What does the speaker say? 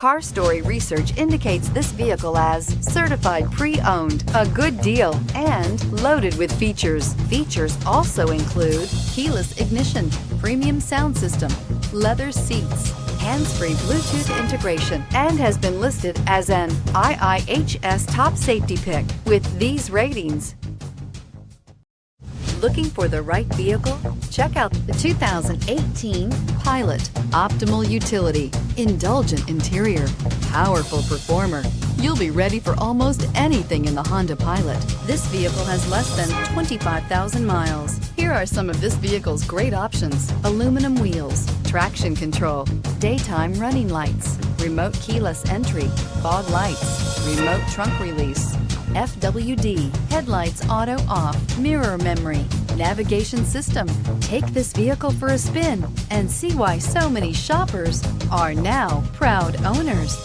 Car Story research indicates this vehicle as certified pre-owned, a good deal, and loaded with features. Features also include keyless ignition, premium sound system, leather seats, hands-free Bluetooth integration, and has been listed as an IIHS top safety pick with these ratings. Looking for the right vehicle? Check out the 2018 Pilot. Optimal utility, indulgent interior, powerful performer. You'll be ready for almost anything in the Honda Pilot. This vehicle has less than 25,000 miles. Here are some of this vehicle's great options: aluminum wheels, traction control, daytime running lights, remote keyless entry, fog lights, remote trunk release, FWD, headlights auto off, mirror memory, navigation system. Take this vehicle for a spin and see why so many shoppers are now proud owners.